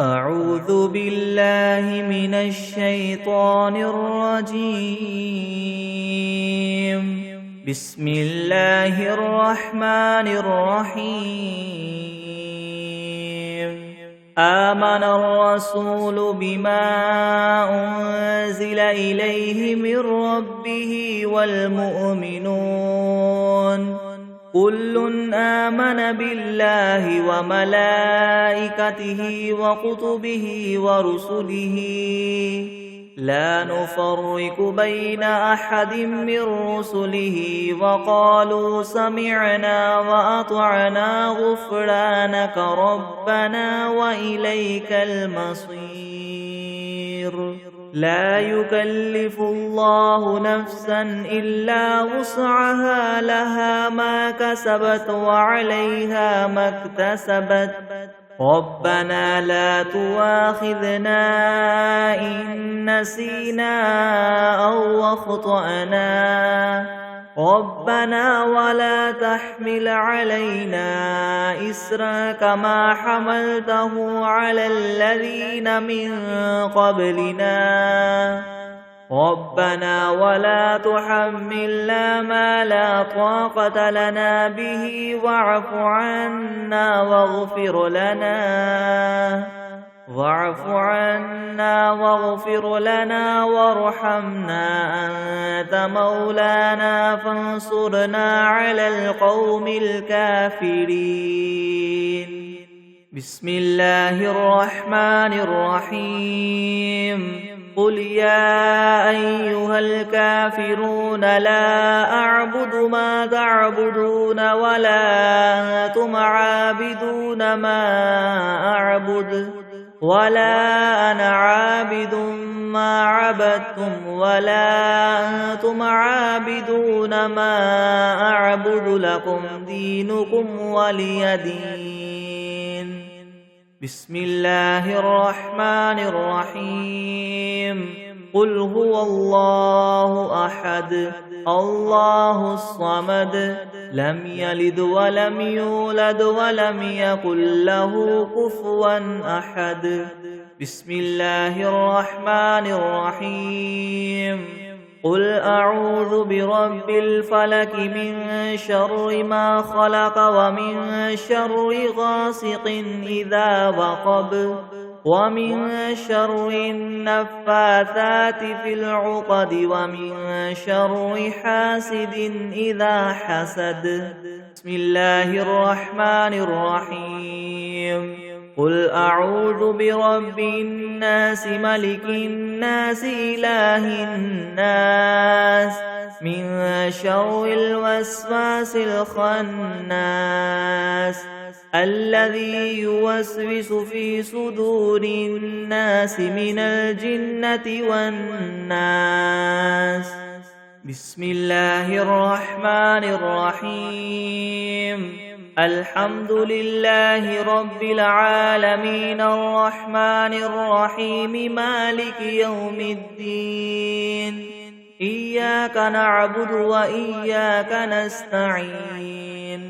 أعوذ بالله من الشيطان الرجيم. بسم الله الرحمن الرحيم. آمن الرسول بما أنزل إليه من ربه والمؤمنون كل آمن بالله وملائكته وكتبه ورسله لا نفرق بين أحد من رسله وقالوا سمعنا وأطعنا غفرانك ربنا وإليك المصير. لا يكلف الله نفسا إلا وسعها لها ما كسبت وعليها ما اكتسبت ربنا لا تؤاخذنا إن نسينا أو أخطأنا ربنا ولا تحمل علينا إسرا كما حملته على الذين من قبلنا ربنا ولا تحملنا ما لا طاقة لنا به واعف عنا واغفر لنا وارحمنا أنت مولانا فانصرنا على القوم الكافرين. بسم الله الرحمن الرحيم. قل يا أيها الكافرون لا أعبد ما تعبدون ولا أنتم عابدون ما أعبد ولا أنا عابد ما عبدتم ولا أنتم عابدون ما أعبد لكم دينكم ولي دين. بسم الله الرحمن الرحيم. قل هو الله أحد الله الصمد لم يلد ولم يولد ولم يكن له كفوا أحد. بسم الله الرحمن الرحيم. قل أعوذ برب الفلك من شر ما خلق ومن شر غاسق إذا وقب ومن شر النفاثات في العقد ومن شر حاسد إذا حسد. بسم الله الرحمن الرحيم. قل أعوذ برب الناس ملك الناس إله الناس من شر الوسواس الخناس الذي يوسوس في صدور الناس من الجنة والناس. بسم الله الرحمن الرحيم. الحمد لله رب العالمين الرحمن الرحيم مالك يوم الدين. إياك نعبد وإياك نستعين.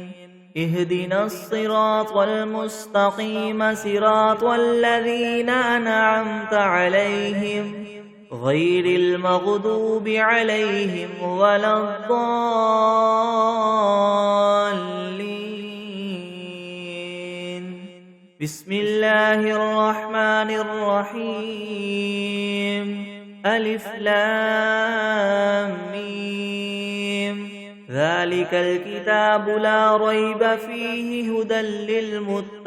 اهدنا الصراط المستقيم صراط الذين أنعمت عليهم غير المغضوب عليهم ولا الضالين. بسم الله الرحمن الرحيم. ألف لام ميم. ذلك الكتاب لا ريب فيه هدى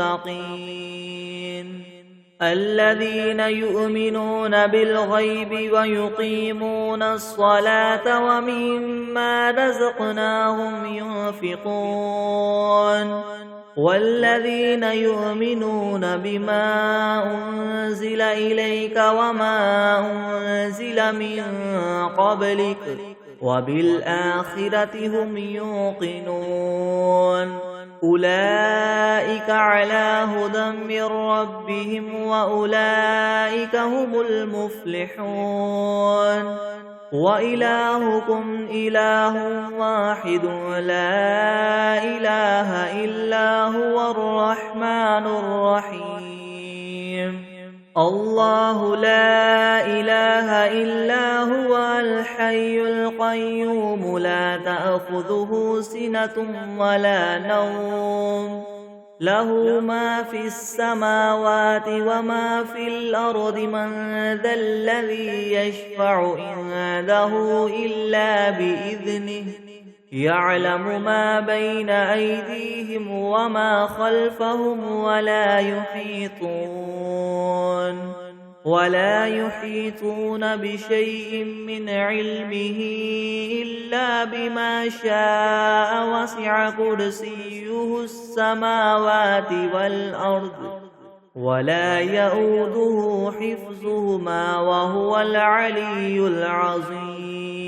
للمتقين الذين يؤمنون بالغيب ويقيمون الصلاة ومما رزقناهم ينفقون والذين يؤمنون بما أنزل إليك وما أنزل من قبلك وبالآخرة هم يوقنون أولئك على هدى من ربهم وأولئك هم المفلحون. وإلهكم إله واحد لا إله إلا هو الرحمن الرحيم. الله لا إله إلا هو الحي القيوم لا تأخذه سنة ولا نوم له ما في السماوات وما في الأرض من ذا الذي يشفع عنده إلا بإذنه يعلم ما بين أيديهم وما خلفهم ولا يحيطون بشيء من علمه إلا بما شاء وسع كرسيه السماوات والأرض ولا يؤوده حفظهما وهو العلي العظيم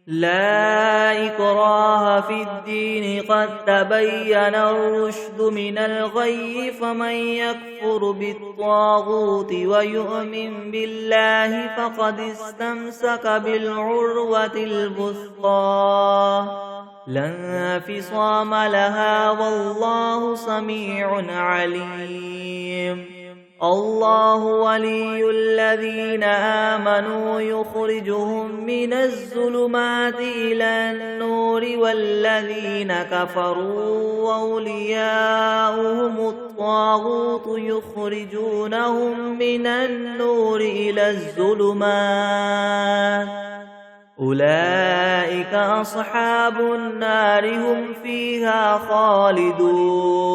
لا إكراه في الدين قد تبين الرشد من الغي فمن يكفر بالطاغوت ويؤمن بالله فقد استمسك بالعروة الوثقى لا انفصام لها والله سميع عليم الله ولي الذين آمنوا يخرجهم من الظلمات إلى النور والذين كفروا أولياؤهم الطاغوت يخرجونهم من النور إلى الظلمات أولئك أصحاب النار هم فيها خالدون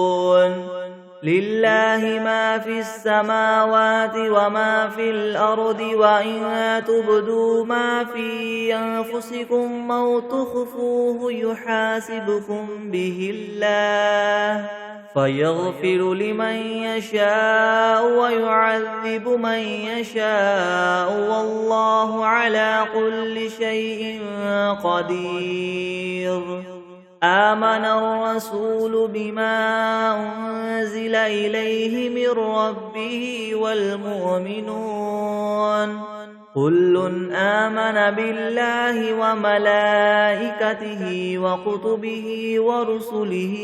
لله ما في السماوات وما في الأرض وإن تبدوا ما في أنفسكم أو تخفوه يحاسبكم به الله فيغفر لمن يشاء ويعذب من يشاء والله على كل شيء قدير آمن الرسول بما أنزل إليه من ربه والمؤمنون كل آمن بالله وملائكته وكتبه ورسله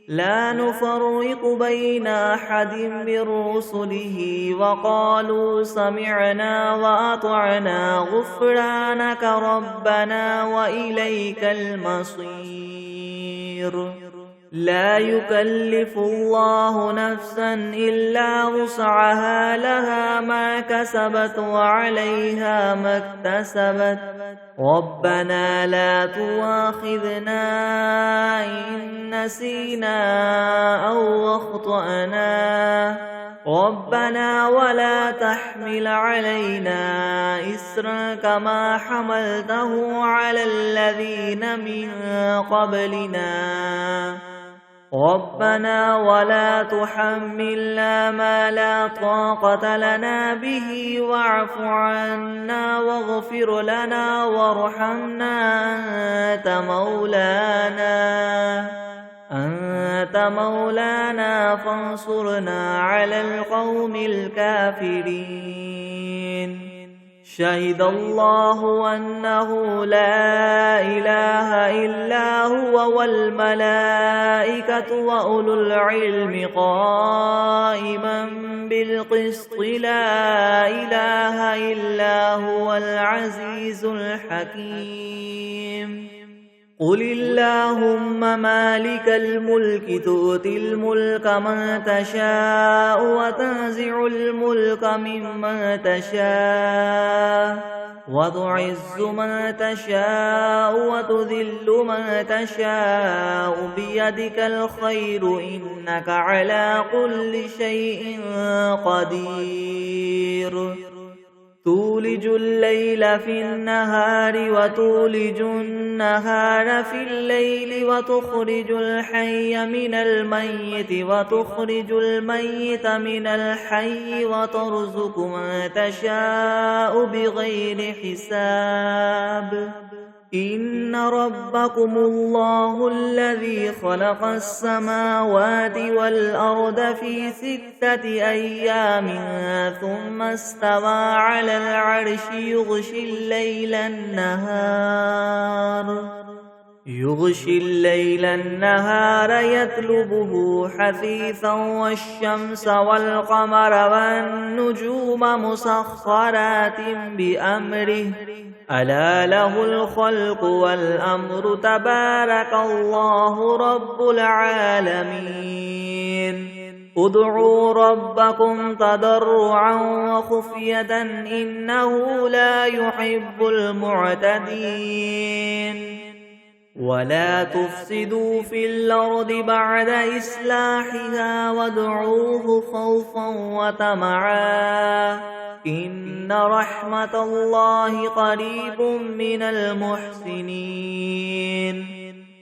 لا نفرق بين أحد من رسله وقالوا سمعنا وأطعنا غفرانك ربنا وإليك المصير لا يكلف الله نفسا إلا وسعها لها ما كسبت وعليها ما اكتسبت ربنا لا تؤاخذنا إن نسينا أو أخطأنا ربنا ولا تحمل علينا إسرا كما حملته على الذين من قبلنا ربنا ولا تحملنا ما لا طاقة لنا به واعف عنا واغفر لنا وارحمنا أنت مولانا فانصرنا على القوم الكافرين شهد الله أنه لا إله إلا هو والملائكة وأولو العلم قائما بالقسط لا إله إلا هو العزيز الحكيم قل اللهم مالك الملك تؤتي الملك من تشاء وتنزع الملك ممن تشاء وتعز من تشاء وتذل من تشاء بيدك الخير إنك على كل شيء قدير تولج الليل في النهار وتولج النهار في الليل وتخرج الحي من الميت وتخرج الميت من الحي وترزق من تشاء بغير حساب إن ربكم الله الذي خلق السماوات والأرض في 6 أيام ثم استوى على العرش يغشي الليل النهار يغشي الليل النهار يطلبه حثيثا والشمس والقمر والنجوم مسخرات بأمره ألا له الخلق والأمر تبارك الله رب العالمين ادعوا ربكم تضرعا وخفية إنه لا يحب المعتدين ولا تفسدوا في الأرض بعد إصلاحها وادعوه خوفا وطمعا إن رحمة الله قريب من المحسنين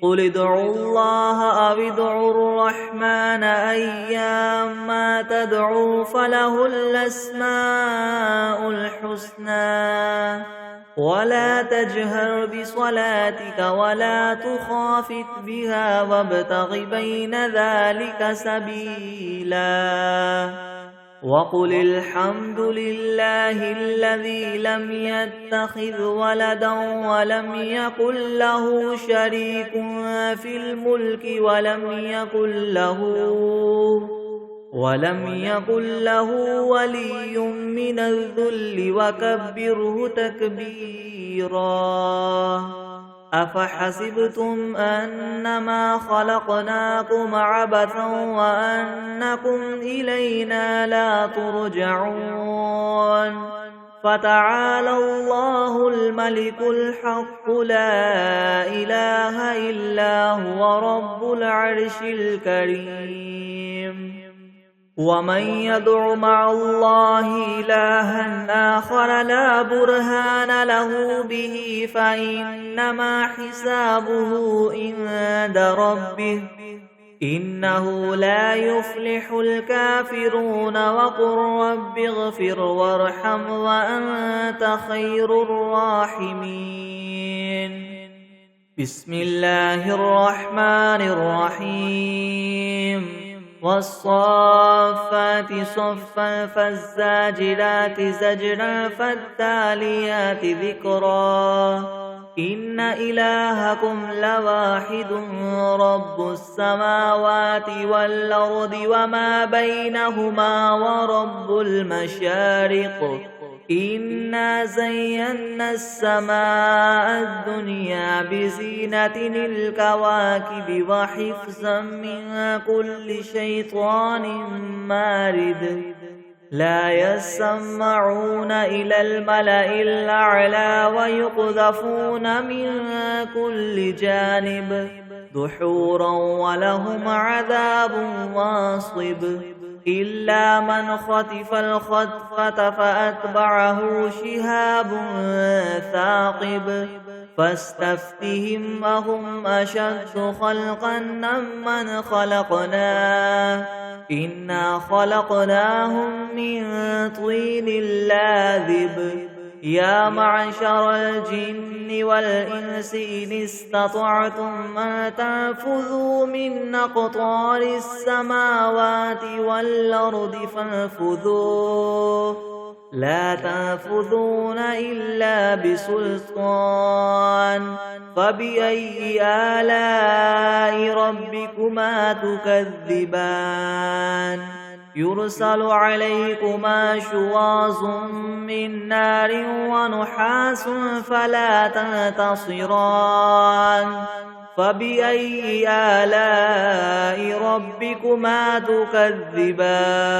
قل ادعوا الله أو ادعوا الرحمن أيما تدعوا فله الأسماء الحسنى ولا تجهر بصلاتك ولا تخافت بها وابتغ بين ذلك سبيلا وقل الحمد لله الذي لم يتخذ ولدا ولم يكن له شريك في الملك ولم يكن له ولي من الذل وكبره تكبيرا أفحسبتم أنما خلقناكم عبثا وأنكم إلينا لا ترجعون فتعالى الله الملك الحق لا إله إلا هو رب العرش الكريم ومن يدع مع الله إلها آخر لا برهان له به فإنما حسابه عند ربه إنه لا يفلح الكافرون وقل رب اغفر وارحم وأنت خير الراحمين بسم الله الرحمن الرحيم والصافات صفا فالزاجرات زجرا فالتاليات ذكرا إن إلهكم لواحد رب السماوات والأرض وما بينهما ورب المشارق إنا زينا السماء الدنيا بزينة الكواكب وحفظا من كل شيطان مارد لا يسمعون إلى الملأ الأعلى ويقذفون من كل جانب دحورا ولهم عذاب واصب إلا من خطف الخطفة فأتبعه شهاب ثاقب فاستفتهم أهم أشد خلقا ممن خلقنا إنا خلقناهم من طين لاذب يا معشر الجن والإنس إن استطعتم أن تنفذوا من أقطار السماوات والأرض فانفذوا لا تنفذون إلا بسلطان فبأي آلاء ربكما تكذبان يرسل عليكما شواظ من نار ونحاس فلا تنتصران فبأي آلاء ربكما تكذبان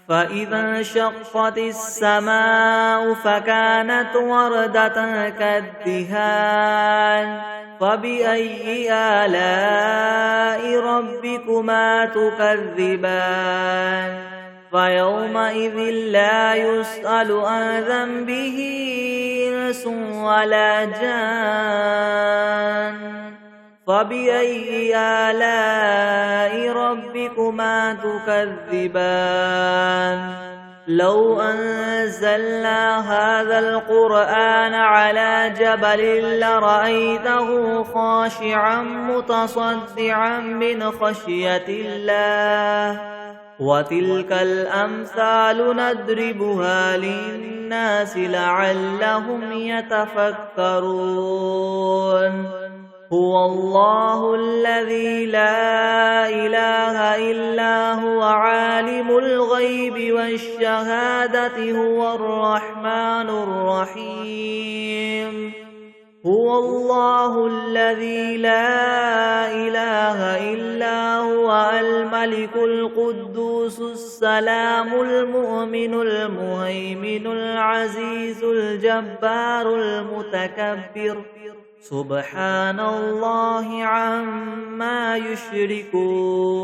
فإذا انشقت السماء فكانت وردة كالدهان فبأي آلاء ربكما تكذبان فيومئذ لا يسأل عن ذنبه إنس ولا جان فبأي آلاء ربكما تكذبان لو أنزلنا هذا القرآن على جبل لرأيته خاشعا متصدعا من خشية الله وتلك الأمثال نضربها للناس لعلهم يتفكرون هو الله الذي لا إله إلا هو عالم الغيب والشهادة هو الرحمن الرحيم هو الله الذي لا إله إلا هو الملك القدوس السلام المؤمن المهيمن العزيز الجبار المتكبر سبحان الله عما يشركون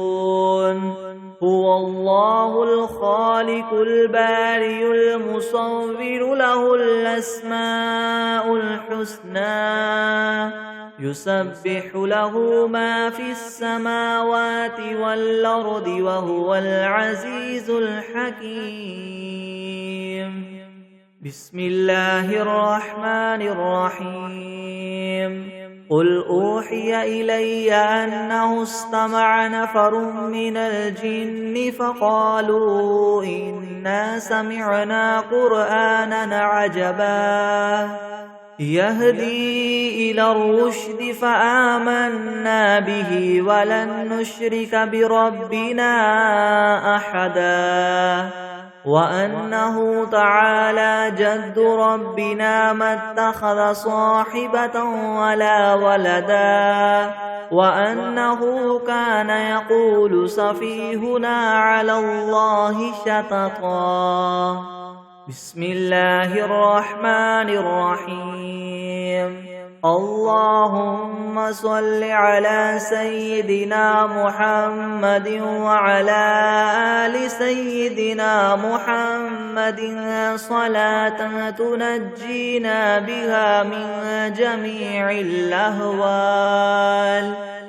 هو الله الخالق البارئ المصور له الأسماء الحسنى يسبح له ما في السماوات والأرض وهو العزيز الحكيم بسم الله الرحمن الرحيم قل أوحي إلي أنه استمع نفر من الجن فقالوا إنا سمعنا قرآنا عجبا يهدي إلى الرشد فآمنا به ولن نشرك بربنا أحدا وأنه تعالى جد ربنا ما اتخذ صاحبة ولا ولدا وأنه كان يقول سفيهنا على الله شططا بسم الله الرحمن الرحيم اللهم صل على سيدنا محمد وعلى آل سيدنا محمد صلاة تنجينا بها من جميع الأهوال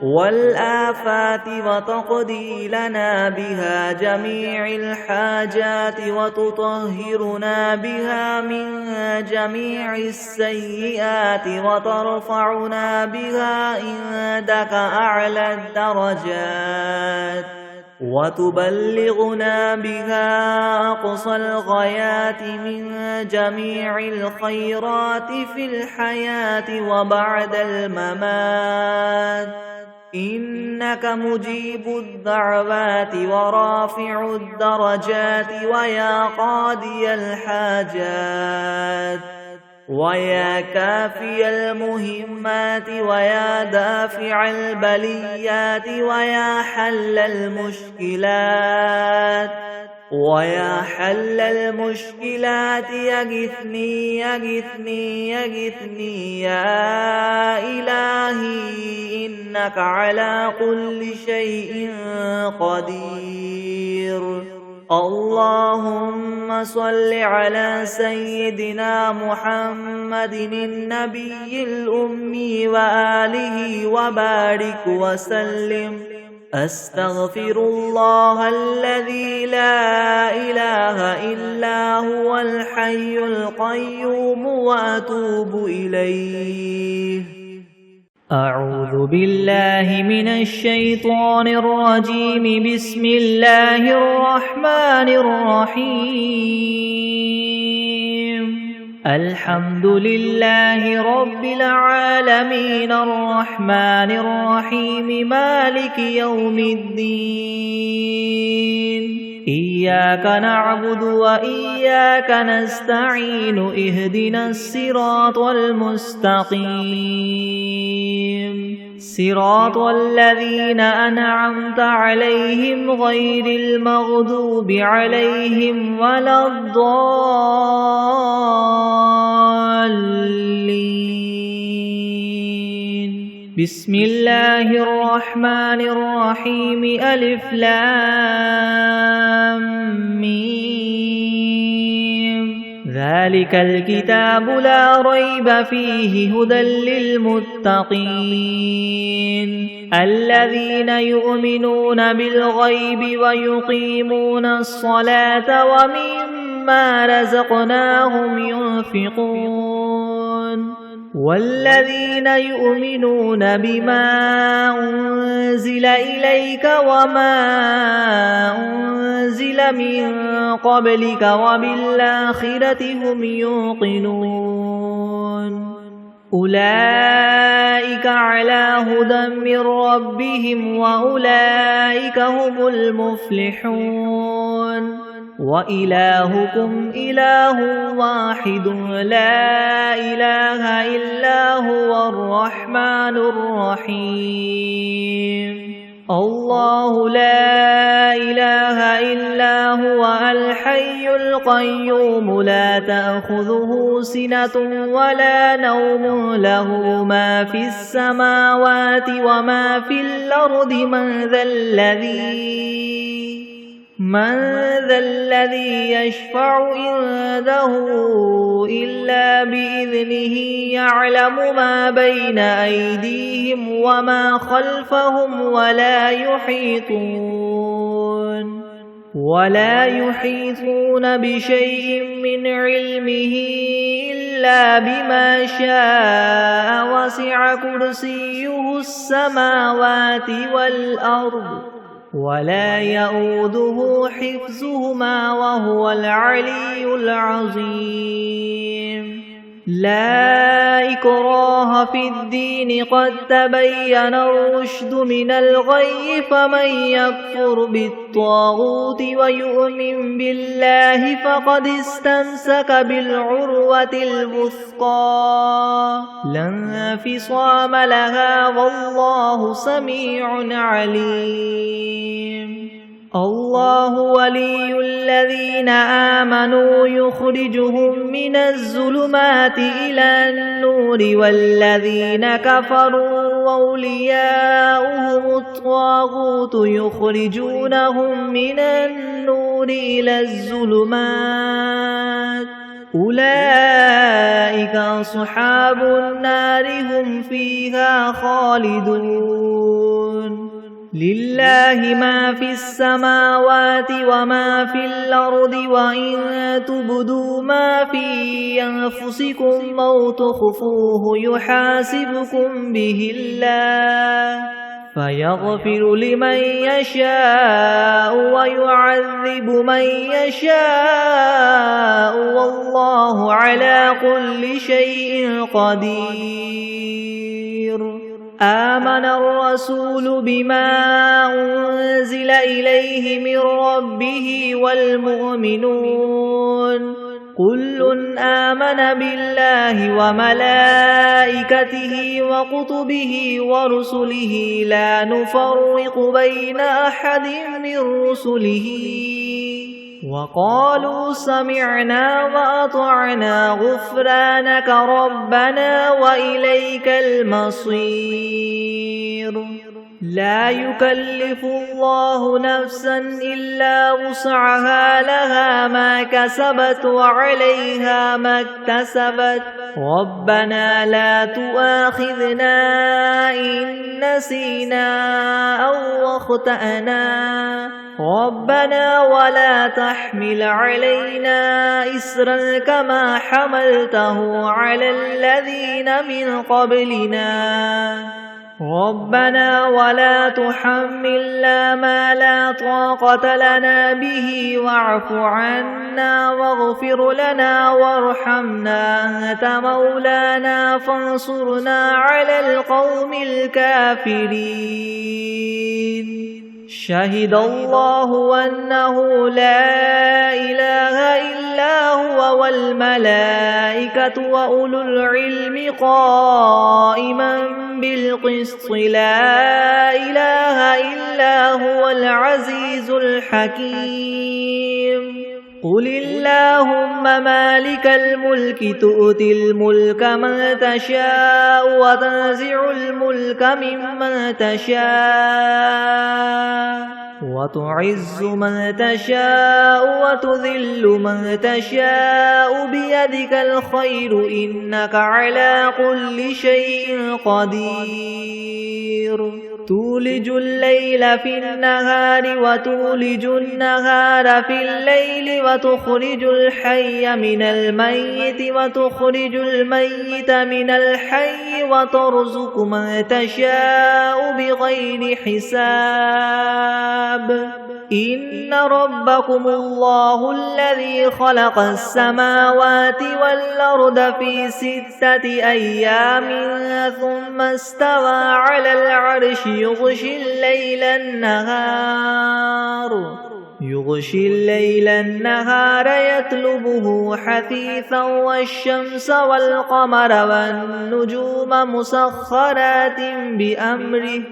والآفات وتقضي لنا بها جميع الحاجات وتطهرنا بها من جميع السيئات وترفعنا بها عندك أعلى الدرجات وتبلغنا بها أقصى الغايات من جميع الخيرات في الحياة وبعد الممات إنك مجيب الدعوات ورافع الدرجات ويا قاضي الحاجات ويا كافي المهمات ويا دافع البليات ويا حل المشكلات ويا حل المشكلات يغثني يغثني يغثني يا إلهي إنك على كل شيء قدير اللهم صل على سيدنا محمد النبي الأمي وآله وبارك وسلم أستغفر الله الذي لا إله إلا هو الحي القيوم وأتوب إليه أعوذ بالله من الشيطان الرجيم بسم الله الرحمن الرحيم الحمد لله رب العالمين الرحمن الرحيم مالك يوم الدين إياك نعبد وإياك نستعين اهدنا الصراط المستقيم صراط الذين أنعمت عليهم غير المغضوب عليهم ولا الضالين بسم الله الرحمن الرحيم ألف لام ميم ذلك الكتاب لا ريب فيه هدى للمتقين الذين يؤمنون بالغيب ويقيمون الصلاة ومما رزقناهم ينفقون والذين يؤمنون بما أنزل إليك وما أنزل من قبلك وبالآخرة هم يوقنون أولئك على هدى من ربهم وأولئك هم المفلحون وإلهكم إله واحد لا إله إلا هو الرحمن الرحيم الله لا إله إلا هو الحي القيوم لا تأخذه سنة ولا نوم له ما في السماوات وما في الأرض من ذا الذي يشفع عنده إلا بإذنه يعلم ما بين أيديهم وما خلفهم ولا يحيطون بشيء من علمه إلا بما شاء وسع كرسيه السماوات والأرض ولا يؤوده حفظهما وهو العلي العظيم لا إكراه في الدين قد تبين الرشد من الغي فمن يكفر بالطاغوت ويؤمن بالله فقد استمسك بالعروة الوثقى لا انفصام لها والله سميع عليم الله ولي الذين آمنوا يخرجهم من الظلمات إلى النور والذين كفروا أولياؤهم الطاغوت يخرجونهم من النور إلى الظلمات أولئك أصحاب النار هم فيها خالدون لله ما في السماوات وما في الأرض وإن تبدوا ما في أنفسكم أو تخفوه يحاسبكم به الله فيغفر لمن يشاء ويعذب من يشاء والله على كل شيء قدير آمن الرسول بما أنزل إليه من ربه والمؤمنون كل آمن بالله وملائكته وكتبه ورسله لا نفرق بين أحد من رسله وقالوا سمعنا وأطعنا غفرانك ربنا وإليك المصير لا يكلف الله نفسا إلا وسعها لها ما كسبت وعليها ما اكتسبت ربنا لا تؤاخذنا إن نسينا أو أخطأنا ربنا ولا تحمل علينا إسرا كما حملته على الذين من قبلنا ربنا ولا تحملنا ما لا طاقة لنا به واعف عنا واغفر لنا وارحمنا أنت مولانا فانصرنا على القوم الكافرين شهد الله أنه لا إله إلا هو والملائكة وأولو العلم قائما بالقسط لا إله إلا هو العزيز الحكيم قل اللهم مالك الملك تؤتي الملك من تشاء وتنزع الملك ممن تشاء وتعز من تشاء وتذل من تشاء بيدك الخير إنك على كل شيء قدير تولج الليل في النهار وتولج النهار في الليل وتخرج الحي من الميت وتخرج الميت من الحي وترزق من تشاء بغير حساب إن ربكم الله الذي خلق السماوات والأرض في 6 أيام ثم استوى على العرش يغشي الليل النهار يطلبه حثيثا والشمس والقمر والنجوم مسخرات بأمره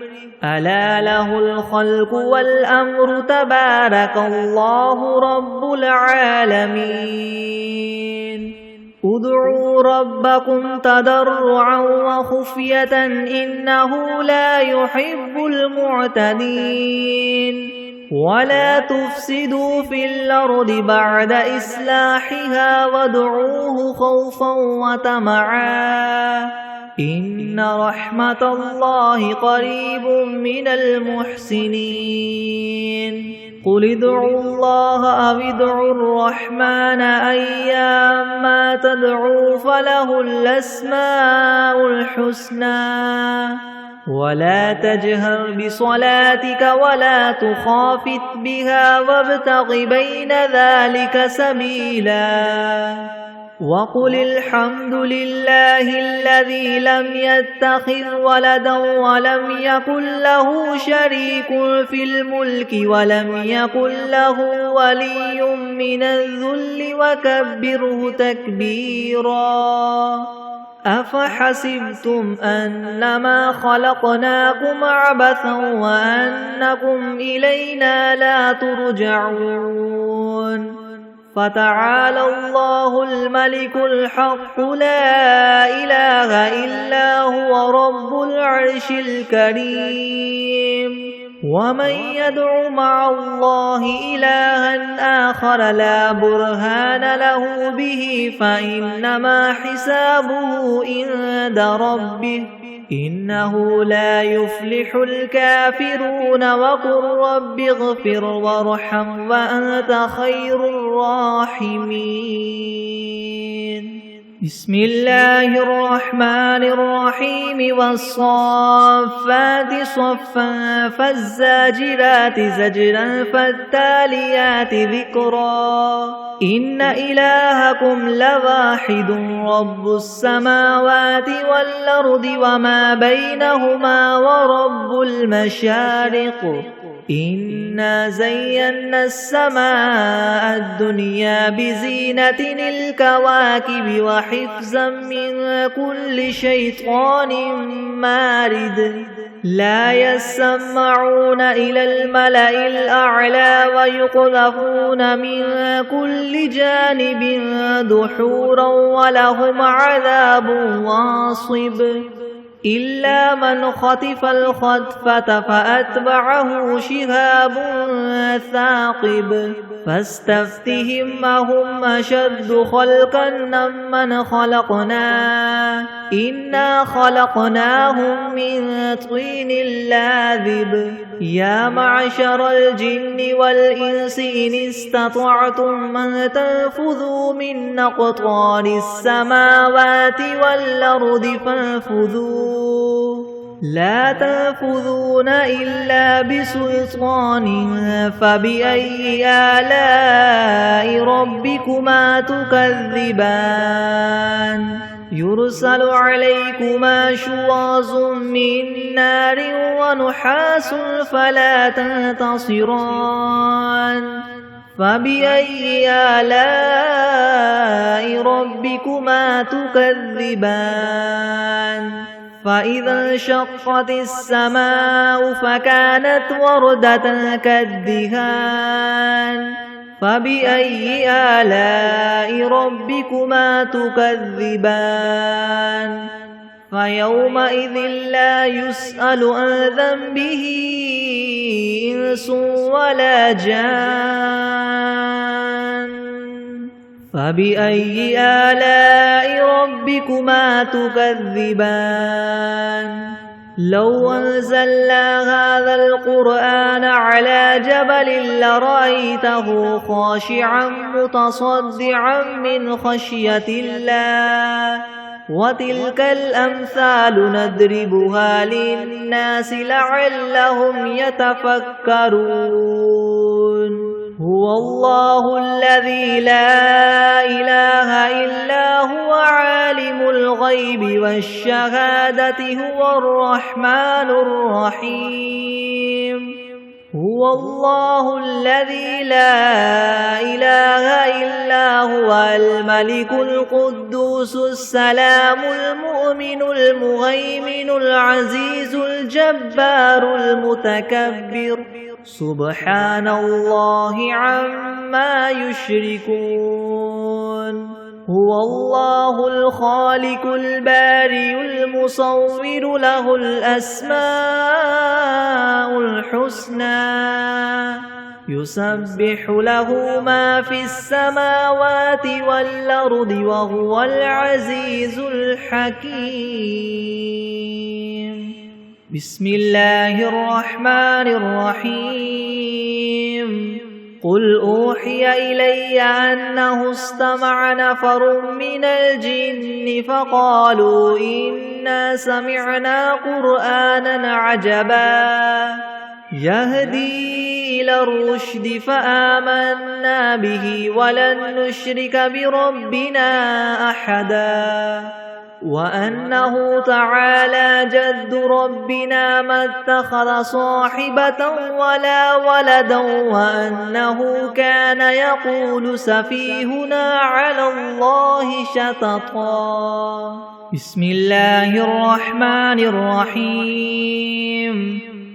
ألا له الخلق والأمر تبارك الله رب العالمين ادعوا ربكم تضرعا وخفية إنه لا يحب المعتدين ولا تفسدوا في الأرض بعد إصلاحها وادعوه خوفا وطمعا إن رحمة الله قريب من المحسنين قل ادعوا الله أو ادعوا الرحمن أيما تدعوا فله الأسماء الحسنى ولا تجهر بصلاتك ولا تخافت بها وابتغ بين ذلك سبيلا وقل الحمد لله الذي لم يتخذ ولدا ولم يكن له شريك في الملك ولم يكن له ولي من الذل وكبره تكبيرا أفحسبتم أنما خلقناكم عبثا وأنكم إلينا لا ترجعون فتعالى الله الملك الحق لا إله إلا هو رب العرش الكريم ومن يدع مع الله إلها آخر لا برهان له به فإنما حسابه عند ربه إنه لا يفلح الكافرون وقل رب اغفر وارحم وأنت خير الراحمين بسم الله الرحمن الرحيم والصافات صفا فالزاجرات زجرا فالتاليات ذكرا إن إلهكم لواحد رب السماوات والأرض وما بينهما ورب المشارق إنا زينا السماء الدنيا بزينة الكواكب وحفظا من كل شيطان مارد لا يسمعون إلى الملأ الأعلى ويقذفون من كل جانب دحورا ولهم عذاب واصب إلا من خطف الخطفة فأتبعه شهاب ثاقب فاستفتهم أهم أشد خلقا ممن خلقنا إنا خلقناهم من طين لاذب يا معشر الجن والإنس إن استطعتم أن تنفذوا من أقطار السماوات والأرض فانفذوا لا تنفذون إلا بسلطان فبأي آلاء ربكما تكذبان يرسل عليكما شواظ من نار ونحاس فلا تنتصران فبأي آلاء ربكما تكذبان فإذا انشقت السماء فكانت وردة كالدهان فبأي آلاء ربكما تكذبان فيومئذ لا يسأل عن ذنبه إنس ولا جان فبأي آلاء ربكما تكذبان لو أنزلنا هذا القرآن على جبل لرأيته خاشعا متصدعا من خشية الله وتلك الأمثال نضربها للناس لعلهم يتفكرون هو الله الذي لا إله إلا هو عالم الغيب والشهادة هو الرحمن الرحيم هو الله الذي لا إله إلا هو الملك القدوس السلام المؤمن المهيمن العزيز الجبار المتكبر سبحان الله عما يشركون هو الله الخالق البارئ المصور له الأسماء الحسنى يسبح له ما في السماوات والأرض وهو العزيز الحكيم بسم الله الرحمن الرحيم قل أوحي إلي أنه استمع نفر من الجن فقالوا إنا سمعنا قرآنا عجبا يهدي إلى الرشد فآمنا به ولن نشرك بربنا أحدا وأنه تعالى جد ربنا ما اتخذ صاحبة ولا ولدا وأنه كان يقول سفيهنا على الله شططا بسم الله الرحمن الرحيم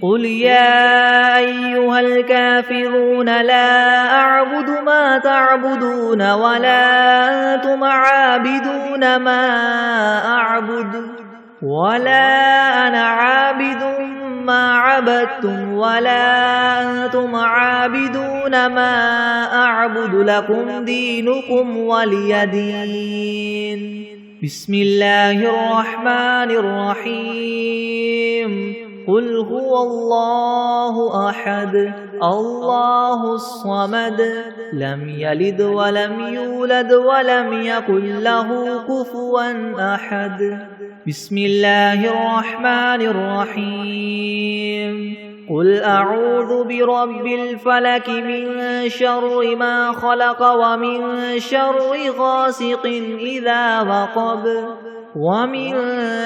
قل يا أيها الكافرون لا أعبد ما تعبدون ولا أنتم عابدون ما أعبد ولا أنا عابد ما عبدتم ولا أنتم عابدون ما أعبد لكم دينكم ولي دين بسم الله الرحمن الرحيم قل هو الله أحد الله الصمد لم يلد ولم يولد ولم يكن له كفوا أحد بسم الله الرحمن الرحيم قل أعوذ برب الفلك من شر ما خلق ومن شر غاسق إذا وقب ومن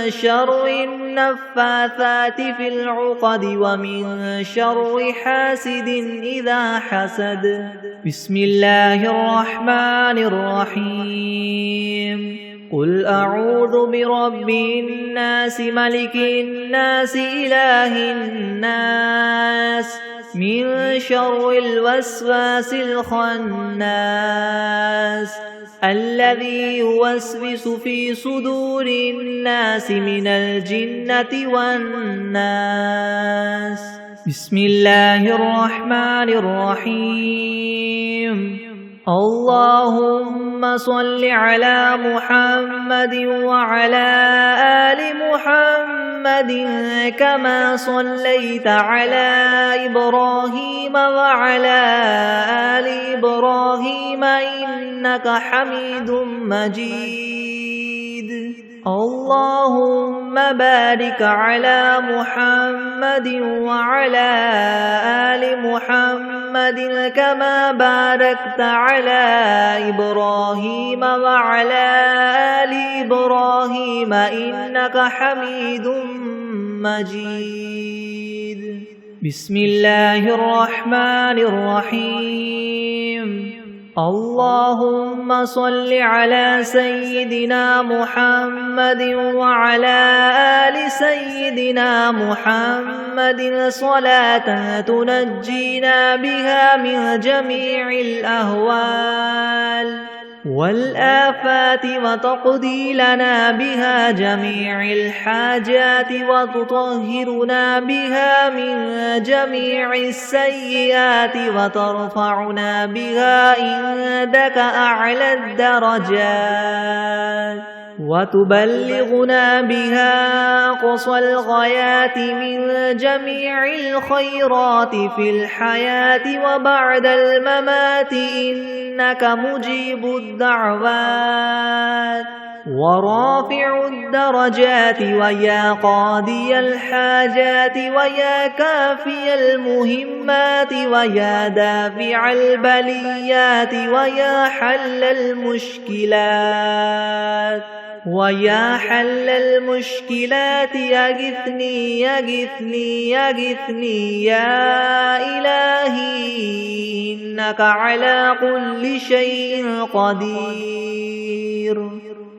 شر النفاثات في العقد ومن شر حاسد إذا حسد بسم الله الرحمن الرحيم قل أعوذ برب الناس ملك الناس إله الناس من شر الوسواس الخناس الذي يوسوس في صدور الناس من الجنة والناس بسم الله الرحمن الرحيم اللهم صل على محمد وعلى آل محمد كما صليت على إبراهيم وعلى آل إبراهيم إنك حميد مجيد اللهم بارك على محمد وعلى آل محمد كما باركت على إبراهيم وعلى آل إبراهيم إنك حميد مجيد بسم الله الرحمن الرحيم اللهم صل على سيدنا محمد وعلى آل سيدنا محمد صلاة تنجينا بها من جميع الأهوال والآفات وتقضي لنا بها جميع الحاجات وتطهرنا بها من جميع السيئات وترفعنا بها عندك أعلى الدرجات وتبلغنا بها أقصى الغايات من جميع الخيرات في الحياة وبعد الممات إنك مجيب الدعوات ورافع الدرجات ويا قاضي الحاجات ويا كافي المهمات ويا دافع البليات ويا حل المشكلات ويا حل المشكلات يغثني يغثني يغثني يا إلهي إنك على كل شيء قدير.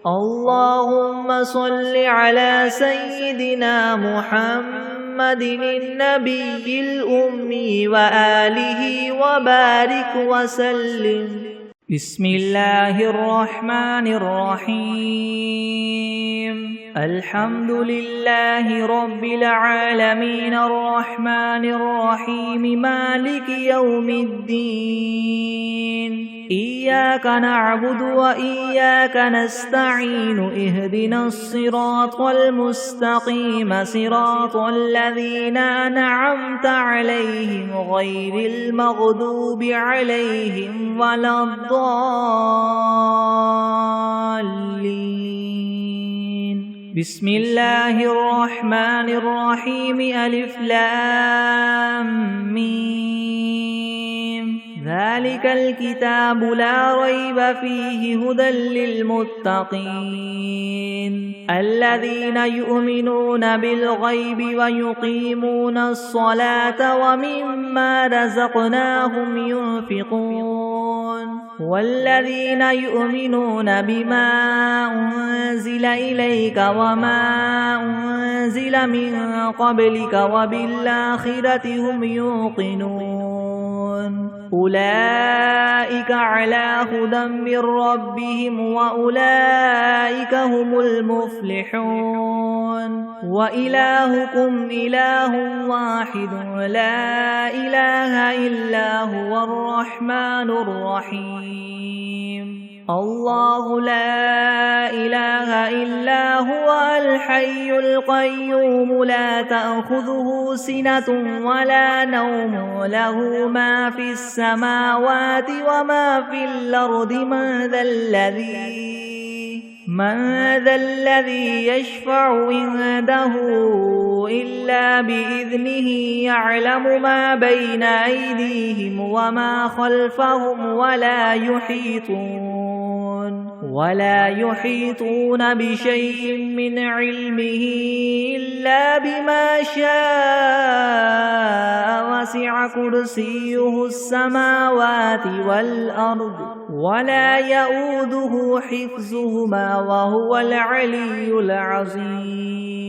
اللهم صل على سيدنا محمد النبي الأمي وآله وبارك وسلم. بسم الله الرحمن الرحيم. الحمد لله رب العالمين الرحمن الرحيم مالك يوم الدين. إياك نعبد وإياك نستعين اهدنا الصراط المستقيم صراط الذين أنعمت عليهم غير المغضوب عليهم ولا الضالين. بسم الله الرحمن الرحيم ألف لام ميم. ذلك الكتاب لا ريب فيه هدى للمتقين الذين يؤمنون بالغيب ويقيمون الصلاة ومما رزقناهم ينفقون والذين يؤمنون بما أنزل إليك وما أنزل من قبلك وبالآخرة هم يوقنون أولئك على هدى من ربهم وأولئك هم المفلحون. وإلهكم إله واحد لا إله إلا هو الرحمن الرحيم. الله لا إله إلا هو الحي القيوم لا تأخذه سنة ولا نوم له ما في السماوات وما في الأرض من ذا الذي يشفع عنده إلا بإذنه يعلم ما بين أيديهم وما خلفهم ولا يحيطون بشيء من علمه إلا بما شاء وسع كرسيه السماوات والأرض ولا يؤوده حفظهما وهو العلي العظيم.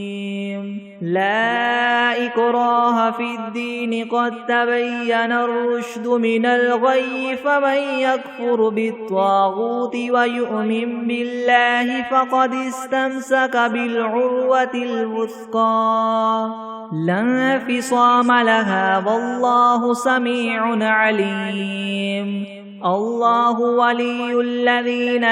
لا إكراه في الدين قد تبين الرشد من الغي فمن يكفر بالطاغوت ويؤمن بالله فقد استمسك بالعروة الوثقى لا انفصام لها والله سميع عليم. الله ولي الذين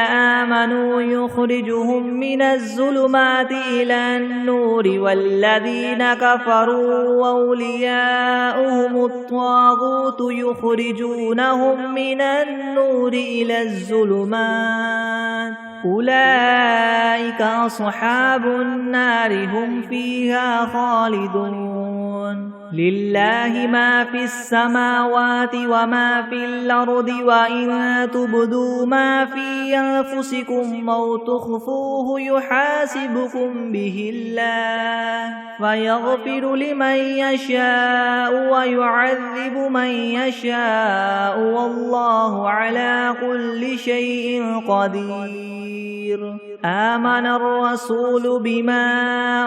آمنوا يخرجهم من الظلمات إلى النور والذين كفروا أولياؤهم الطاغوت يخرجونهم من النور إلى الظلمات أولئك أصحاب النار هم فيها خالدون. لله ما في السماوات وما في الأرض وإن تبدوا ما في أنفسكم أو تخفوه يحاسبكم به الله فيغفر لمن يشاء ويعذب من يشاء والله على كل شيء قدير. آمن الرسول بما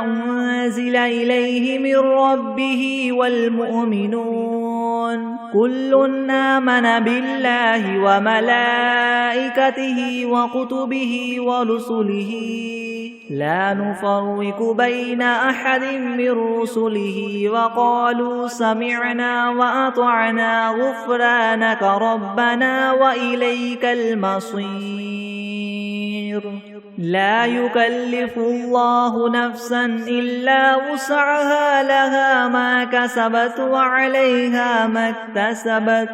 أنزل إليه من ربه والمؤمنون كل آمن بالله وملائكته وكتبه ورسله لا نفرق بين أحد من رسله وقالوا سمعنا وأطعنا غفرانك ربنا وإليك المصير. لا يكلف الله نفسا إلا وسعها لها ما كسبت وعليها ما اكتسبت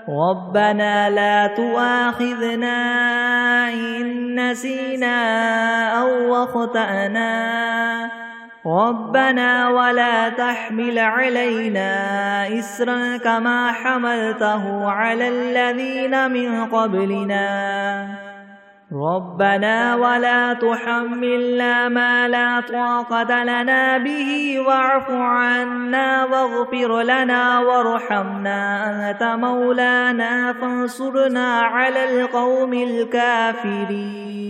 ربنا لا تؤاخذنا إن نسينا أو أخطأنا ربنا ولا تحمل علينا إسرا كما حملته على الذين من قبلنا ربنا ولا تحملنا ما لا طاقة لنا به واعف عنا واغفر لنا وارحمنا أنت مولانا فانصرنا على القوم الكافرين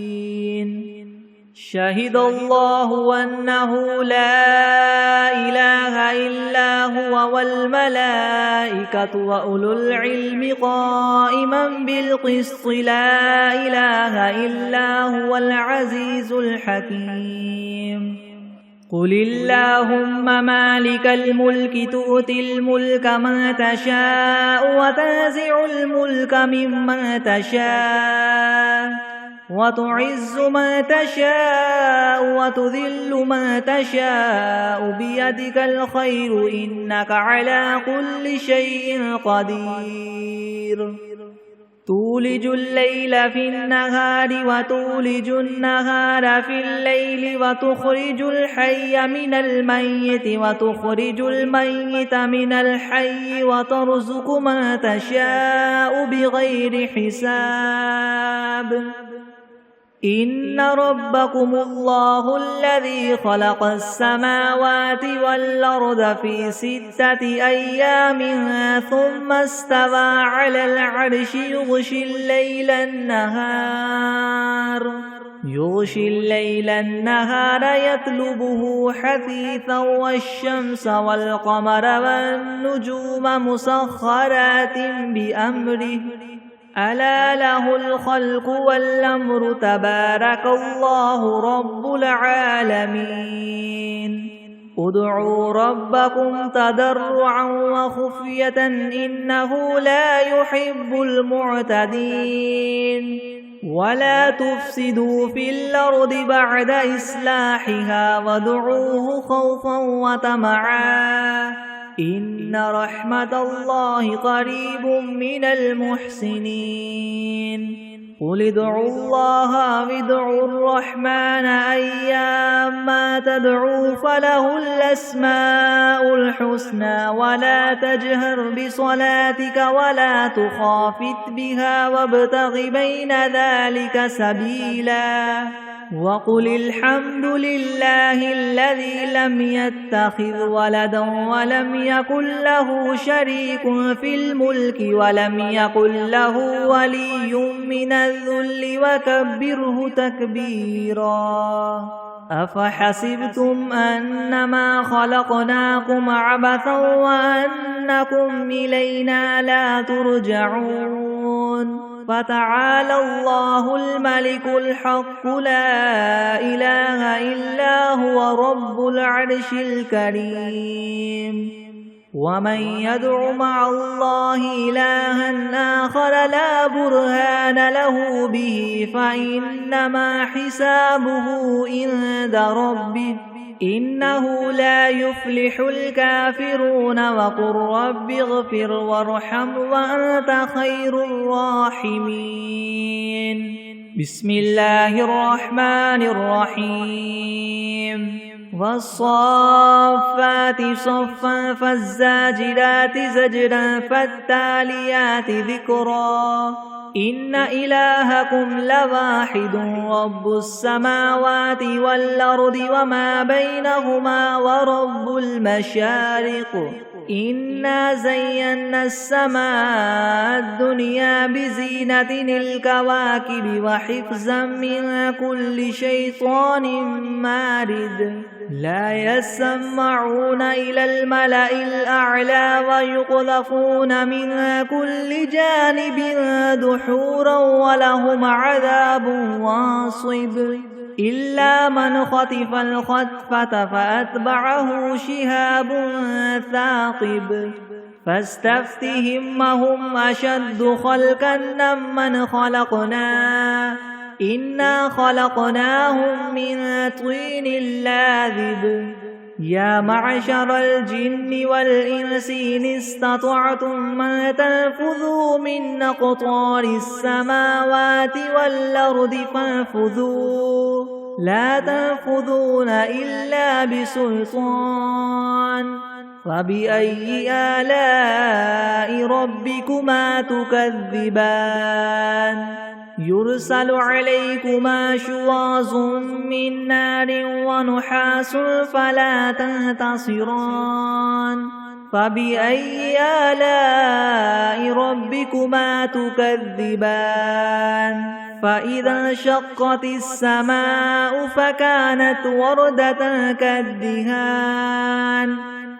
شهد الله أنه لا إله إلا هو والملائكة وأولو العلم قائما بالقسط لا إله إلا هو العزيز الحكيم قل اللهم مالك الملك تؤتي الملك من تشاء وتنزع الملك ممن تشاء وتعز من تشاء وتذل من تشاء بيدك الخير إنك على كل شيء قدير تولج الليل في النهار وتولج النهار في الليل وتخرج الحي من الميت وتخرج الميت من الحي وترزق من تشاء بغير حساب إن ربكم الله الذي خلق السماوات والأرض في 6 أيام ثم استوى على العرش يغشي الليل النهار يطلبه حثيثا والشمس والقمر والنجوم مسخرات بأمره ألا له الخلق والأمر تبارك الله رب العالمين ادعوا ربكم تضرعا وخفية إنه لا يحب المعتدين ولا تفسدوا في الأرض بعد إصلاحها وادعوه خوفا وطمعا إن رحمة الله قريب من المحسنين قل ادعوا الله وادعوا الرحمن أيما تدعوا فله الأسماء الحسنى ولا تجهر بصلاتك ولا تخافت بها وابتغ بين ذلك سبيلا وقل الحمد لله الذي لم يتخذ ولدا ولم يكن له شريك في الملك ولم يكن له ولي من الذل وكبره تكبيرا أفحسبتم أنما خلقناكم عبثا وأنكم إلينا لا ترجعون فتعالى الله الملك الحق لا إله إلا هو رب العرش الكريم ومن يدع مع الله إلها آخر لا برهان له به فإنما حسابه عند ربه إنه لا يفلح الكافرون وقل رب اغفر وارحم وأنت خير الراحمين بسم الله الرحمن الرحيم والصافات صفا فالزاجرات زجرا فالتاليات ذكرا إن إلهكم لواحد رب السماوات والأرض وما بينهما ورب المشارق إنا زينا السماء الدنيا بزينة الكواكب وحفظا من كل شيطان مارد لا يسمعون إلى الملأ الأعلى ويقذفون من كل جانب دحورا ولهم عذاب واصب إلا من خطف الخطفة فأتبعه شهاب ثاقب فاستفتهم هم أشد خلقا ممن خلقنا إنا خلقناهم من طين لاذب يا معشر الجن والإنس إن استطعتم أن تنفذوا من أقطار السماوات والأرض فانفذوا لا تنفذون إلا بسلطان فبأي آلاء ربكما تكذبان يرسل عليكما شواظ من نار ونحاس فلا تنتصران فبأي آلاء ربكما تكذبان فإذا انشقت السماء فكانت وردة كالدهان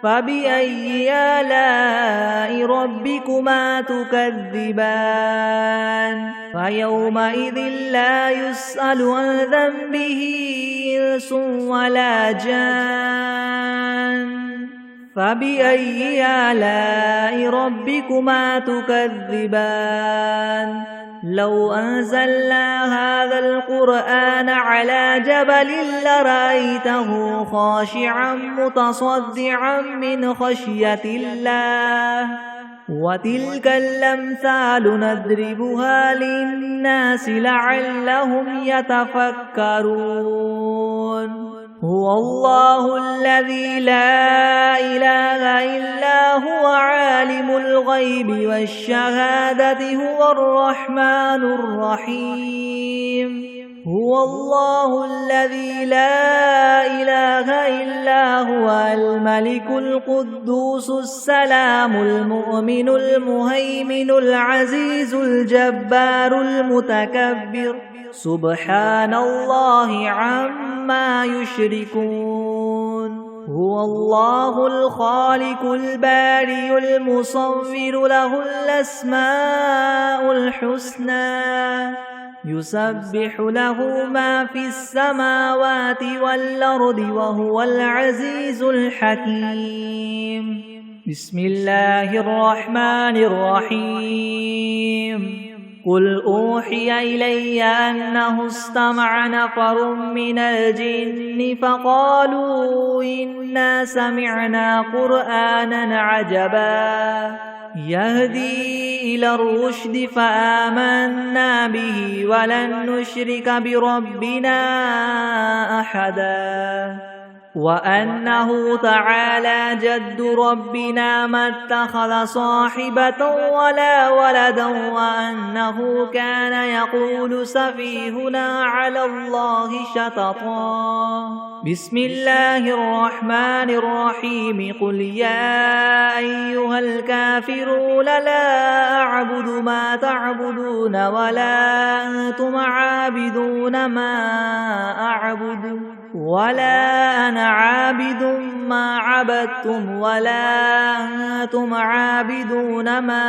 فبأي آلاء ربكما تكذبان فيومئذ لا يسأل عن ذنبه إنس ولا جان فبأي آلاء ربكما تكذبان لو أنزلنا هذا القرآن على جبل لرأيته خاشعا متصدعا من خشية الله وتلك الأمثال نضربها للناس لعلهم يتفكرون هو الله الذي لا إله إلا هو عالم الغيب والشهادة هو الرحمن الرحيم هو الله الذي لا إله إلا هو الملك القدوس السلام المؤمن المهيمن العزيز الجبار المتكبر سبحان الله عما يشركون هو الله الخالق البارئ المصور له الأسماء الحسنى يسبح له ما في السماوات والأرض وهو العزيز الحكيم بسم الله الرحمن الرحيم قل أوحي إلي أنه استمع نفر من الجن فقالوا إنا سمعنا قرآنا عجبا يهدي إلى الرشد فآمنا به ولن نشرك بربنا أحدا وأنه تعالى جد ربنا ما اتخذ صاحبة ولا ولدا وأنه كان يقول سفيهنا على الله شططا بسم الله الرحمن الرحيم قل يا أيها الكافرون لا أعبد ما تعبدون ولا أنتم عابدون ما أعبد ولا أنا عابد ما عبدتم ولا أنتم عابدون ما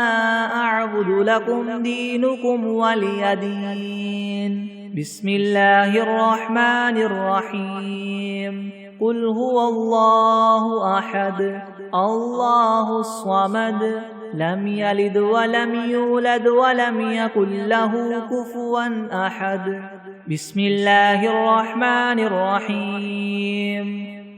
أعبد لكم دينكم ولي دين بسم الله الرحمن الرحيم قل هو الله أحد الله الصمد لم يلد ولم يولد ولم يكن له كفوا أحد بسم الله الرحمن الرحيم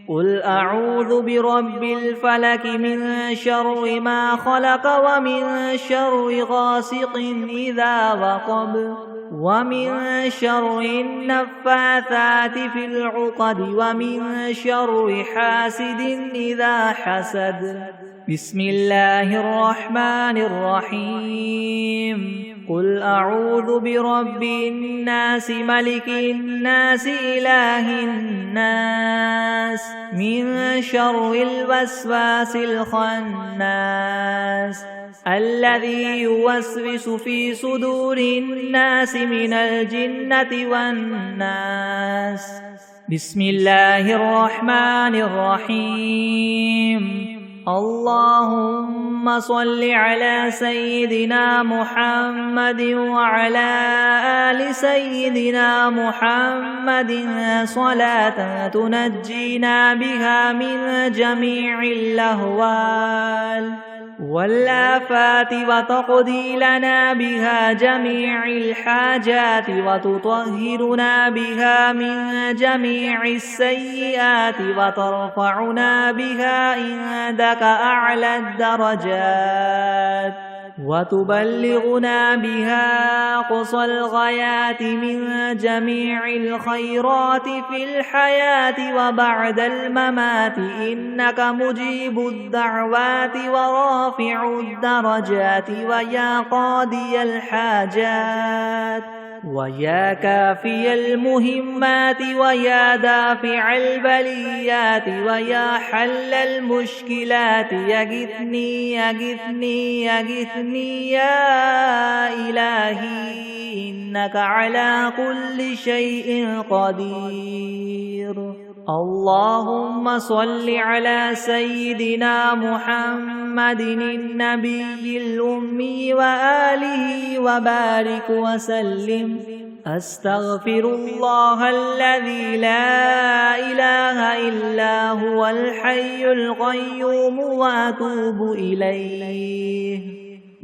قل أعوذ برب الفلك من شر ما خلق ومن شر غاسق إذا وقب ومن شر النفاثات في العقد ومن شر حاسد إذا حسد بسم الله الرحمن الرحيم قل أعوذ برب الناس ملك الناس إله الناس من شر الوسواس الخناس الذي يوسوس في صدور الناس من الجنة والناس بسم الله الرحمن الرحيم اللهم صل على سيدنا محمد وعلى آل سيدنا محمد صلاة تنجينا بها من جميع الأهوال والآفات وتقضي لنا بها جميع الحاجات وتطهرنا بها من جميع السيئات وترفعنا بها عندك أعلى الدرجات وتبلغنا بها أقصى الغايات من جميع الخيرات في الحياة وبعد الممات إنك مجيب الدعوات ورافع الدرجات ويا قاضي الحاجات ويا كافي المهمات ويا دافع البليات ويا حل المشكلات يغثني يغثني يغثني يا إلهي إنك على كل شيء قدير. اللهم صل على سيدنا محمد النبي الأمي وآله وبارك وسلم. أستغفر الله الذي لا إله إلا هو الحي القيوم وأتوب إليه.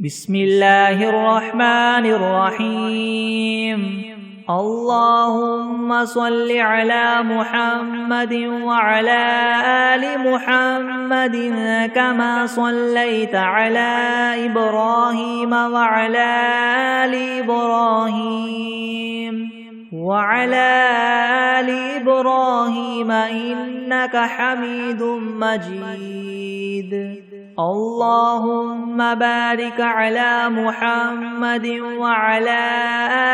بسم الله الرحمن الرحيم. اللهم صل على محمد وعلى آل محمد كما صليت على إبراهيم وعلى آل إبراهيم إنك حميد مجيد. اللهم بارك على محمد وعلى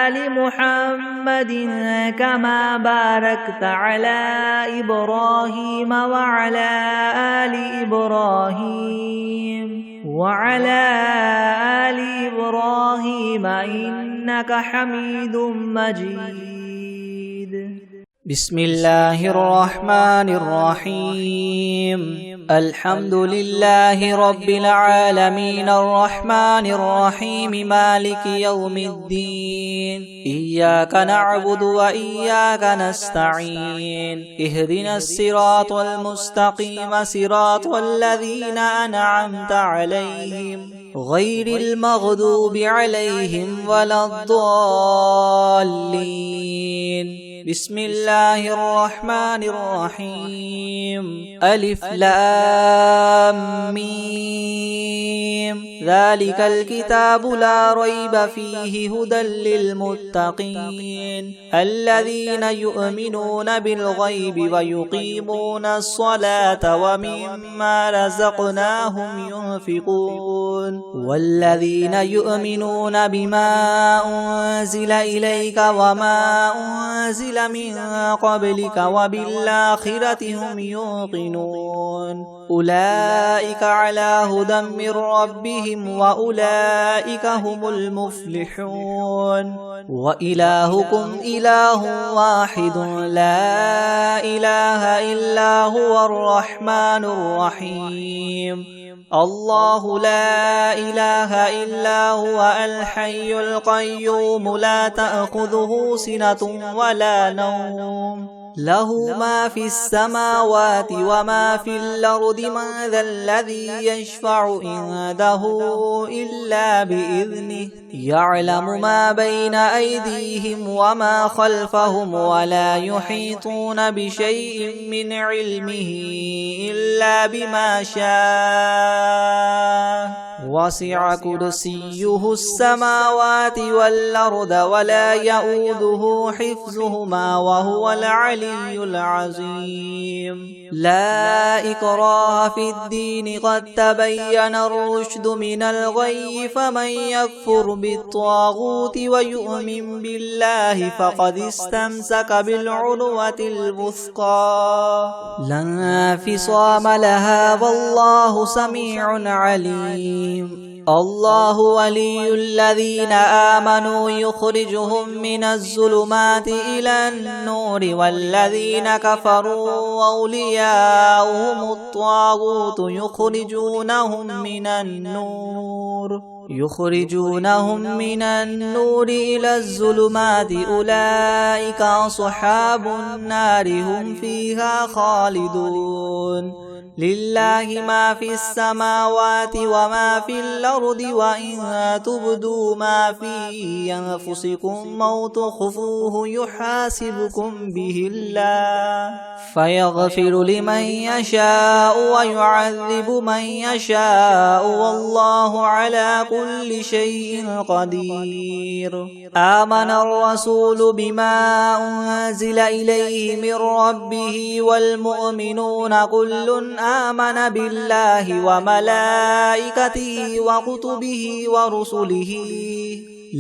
آل محمد كما باركت على إبراهيم وعلى آل إبراهيم إنك حميد مجيد. بسم الله الرحمن الرحيم. الحمد لله رب العالمين الرحمن الرحيم مالك يوم الدين. إياك نعبد وإياك نستعين. اهدنا الصراط المستقيم صراط الذين أنعمت عليهم غير المغضوب عليهم ولا الضالين. بسم الله الرحمن الرحيم. ألف لام ميم. ذلك الكتاب لا ريب فيه هدى للمتقين الذين يؤمنون بالغيب ويقيمون الصلاة ومما رزقناهم ينفقون والذين يؤمنون بما أنزل إليك وما أنزل من قبلك وبالآخرة هم يوقنون أولئك على هدى من ربهم وأولئك هم المفلحون. وإلهكم إله واحد لا إله إلا هو الرحمن الرحيم. الله لا إله إلا هو الحي القيوم لا تأخذه سنة ولا نوم له ما في السماوات وما في الأرض من ذا الذي يشفع عنده إلا بإذنه يعلم ما بين أيديهم وما خلفهم ولا يحيطون بشيء من علمه إلا بما شاء وسع كرسيه السماوات والأرض ولا يؤوده حفظهما وهو العلي العظيم. لا إكراه في الدين قد تبين الرشد من الغي فمن يكفر بالطاغوت ويؤمن بالله فقد استمسك بالعروة الوثقى لا انفصام لها والله سميع عليم. الله ولي الذين آمنوا يخرجهم من الظلمات إلى النور والذين كفروا أولياؤهم الطاغوت يخرجونهم من النور إلى الظلمات أولئك أصحاب النار هم فيها خالدون. لله ما في السماوات وما في الأرض وإن تبدوا ما في أنفسكم أو تخفوه يحاسبكم به الله فيغفر لمن يشاء ويعذب من يشاء والله على كل شيء قدير. آمن الرسول بما أنزل إليه من ربه والمؤمنون كل آمن بالله وملائكته وكتبه ورسله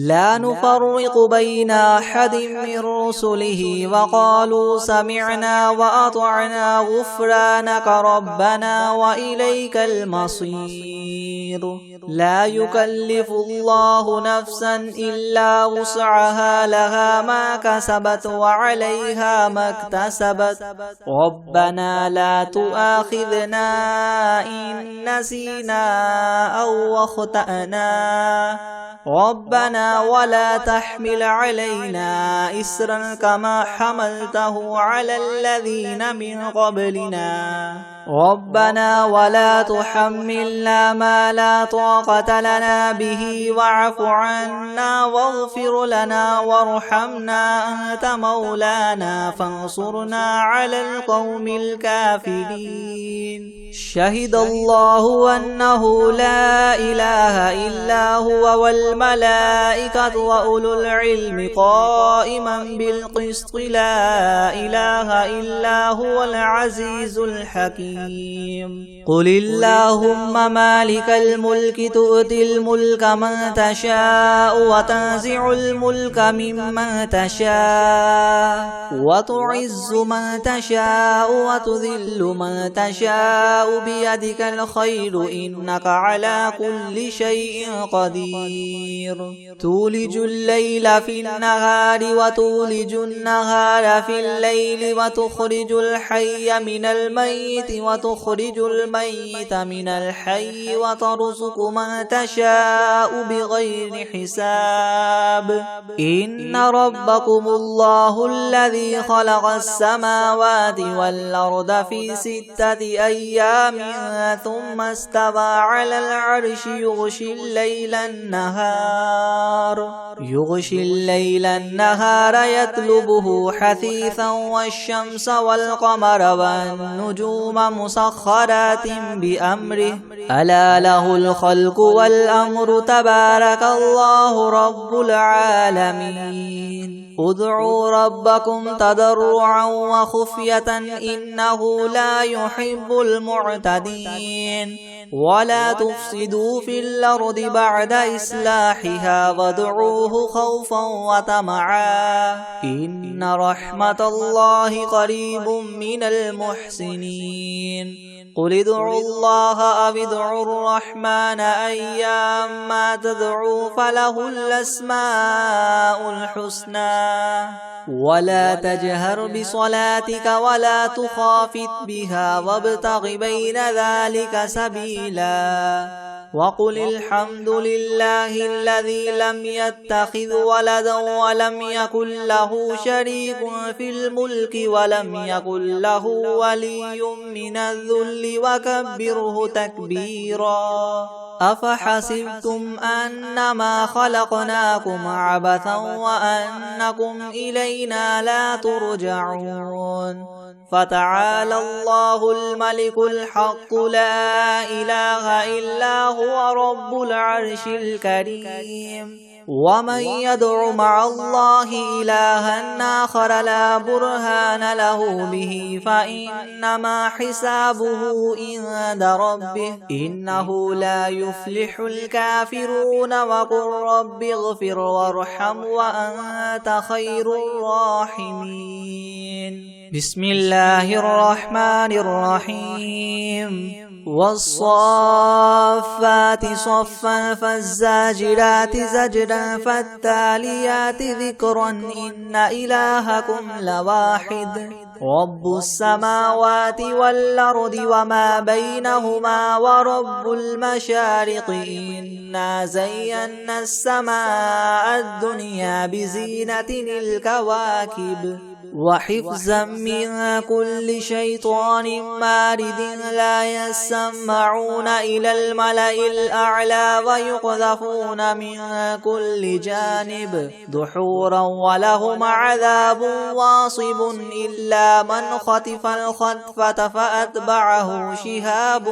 لا نفرق بين أحد من رسله وقالوا سمعنا وأطعنا غفرانك ربنا وإليك المصير. لا يكلف الله نفسا إلا وسعها لها ما كسبت وعليها ما اكتسبت ربنا لا تؤاخذنا إن نسينا أو أخطأنا ربنا ولا تحمل علينا إسرا كما حملته على الذين من قبلنا ربنا ولا تحملنا ما لا طاقة لنا به واعف عنا واغفر لنا وارحمنا أنت مولانا فانصرنا على القوم الكافرين. شهد الله أنه لا إله إلا هو والملائكة وأولو العلم قائما بالقسط لا إله إلا هو العزيز الحكيم. قل اللهم مالك الملك تؤتي الملك من تشاء وتنزع الملك ممن تشاء وتعز من تشاء وتذل من تشاء بيدك الخير إنك على كل شيء قدير. تولج الليل في النهار وتولج النهار في الليل وتخرج الحي من الميت وتخرج الميت من الحي وترزق من تشاء بغير حساب. إن ربكم الله الذي خلق السماوات والأرض في 6 أيام ثم استوى على العرش يغشي الليل النهار يطلبه حثيثا والشمس والقمر والنجوم مسخرات بأمره ألا له الخلق والأمر تبارك الله رب العالمين. ادعوا ربكم تضرعا وخفية إنه لا يحب المعتدين. ولا تفسدوا في الأرض بعد إصلاحها وادعوه خوفا وطمعا إن رحمة الله قريب من المحسنين. قل ادعوا الله أو ادعوا الرحمن أيما تدعوا فله الأسماء الحسنى ولا تجهر بصلاتك ولا تخافت بها وابتغ بين ذلك سبيلا. وقل الحمد لله الذي لم يتخذ ولدا ولم يكن له شريك في الملك ولم يكن له ولي من الذل وكبره تكبيرا. أفحسبتم أنما خلقناكم عبثا وأنكم إلينا لا ترجعون. فتعالى الله الملك الحق لا إله إلا هو رب العرش الكريم. ومن يدع مع الله إلها آخر لا برهان له به فإنما حسابه عند ربه إنه لا يفلح الكافرون. وقل رب اغفر وارحم وأنت خير الراحمين. بسم الله الرحمن الرحيم. والصافات صفا فالزاجرات زجرا فالتاليات ذكرا إن إلهكم لواحد رب السماوات والأرض وما بينهما ورب المشارق إنا زينا السماء الدنيا بزينة الكواكب وحفظا من كل شيطان مارد لا يسمعون إلى الملأ الأعلى ويقذفون من كل جانب دحورا ولهم عذاب واصب إلا من خطف الخطفة فأتبعه شهاب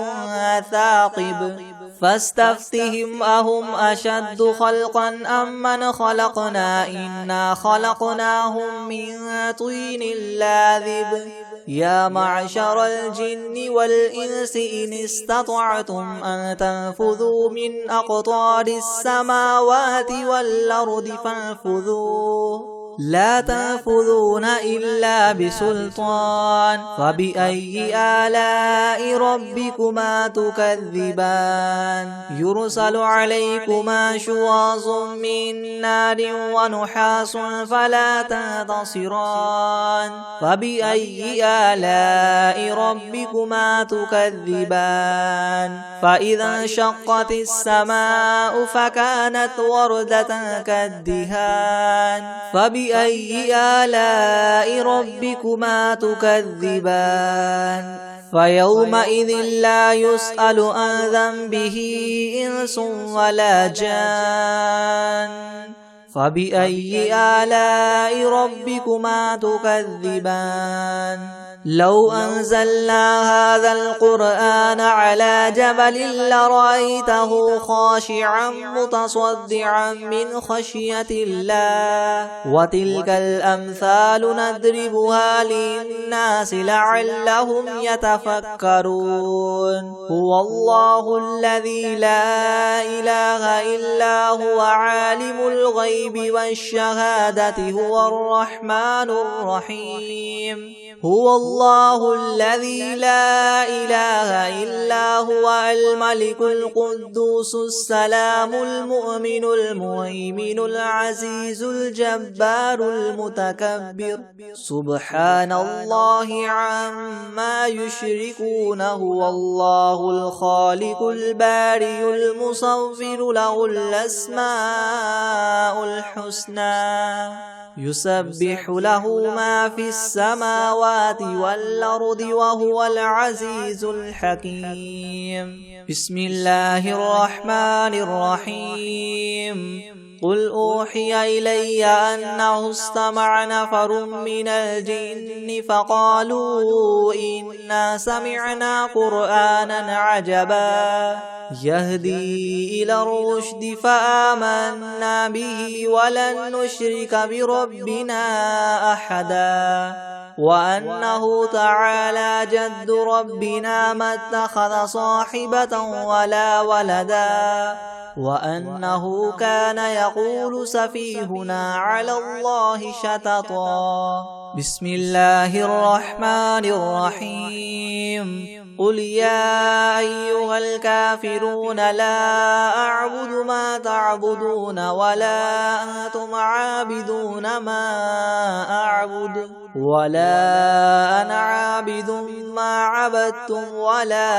ثاقب فاستفتهم أهم أشد خلقا أم من خلقنا إنا خلقناهم من طين لاذب يا معشر الجن والإنس إن استطعتم أن تنفذوا من أقطار السماوات والأرض فانفذوا لا تنفذون إلا بسلطان فبأي آلاء ربكما تكذبان يرسل عليكما شواظ من نار ونحاس فلا تنتصران فبأي آلاء ربكما تكذبان فإذا انشقت السماء فكانت وردة كالدهان فبأي آلاء ربكما تكذبان فيومئذ لا يسأل عن ذنبه إنس ولا جان فبأي آلاء ربكما تكذبان لو أنزلنا هذا القرآن على جبل لرأيته خاشعا متصدعا من خشية الله وتلك الأمثال نضربها للناس لعلهم يتفكرون هو الله الذي لا إله إلا هو عالم الغيب والشهادة هو الرحمن الرحيم هو الله الذي لا إله إلا هو الملك القدوس السلام المؤمن المهيمن العزيز الجبار المتكبر سبحان الله عما يشركون هو الله الخالق البارئ المصور له الأسماء الحسنى يسبح له ما في السماوات والأرض وهو العزيز الحكيم بسم الله الرحمن الرحيم قل أوحي إلي أنه استمع نفر من الجن فقالوا إنا سمعنا قرآنا عجبا يهدي إلى الرشد فآمنا به ولن نشرك بربنا أحدا وأنه تعالى جد ربنا ما اتخذ صاحبة ولا ولدا وأنه كان يقول سفيهنا على الله شططا بسم الله الرحمن الرحيم قل يا أيها الكافرون لا أعبد ما تعبدون ولا أنتم عابدون ما أعبد ولا أنا عابد ما عبدتم ولا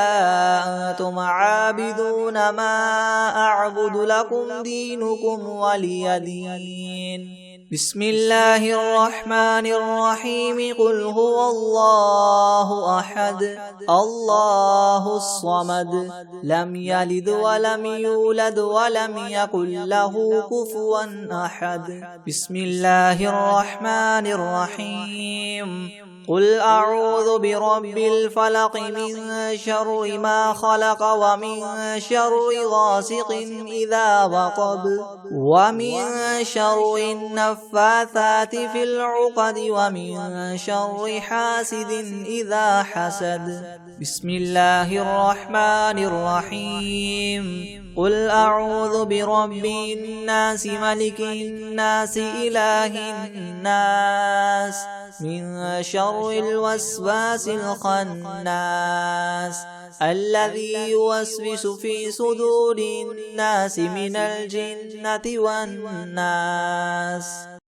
أنتم عابدون ما أعبد لكم دينكم ولي دين بسم الله الرحمن الرحيم قل هو الله أحد الله الصمد لم يلد ولم يولد ولم يكن له كفوا أحد بسم الله الرحمن الرحيم قل أعوذ برب الفلق من شر ما خلق ومن شر غاسق إذا وقب ومن شر النفاثات في العقد ومن شر حاسد إذا حسد بسم الله الرحمن الرحيم قل أعوذ برب الناس ملك الناس إله الناس من شر الوسواس الخناس الذي يوسوس في صدور الناس من الجنة والناس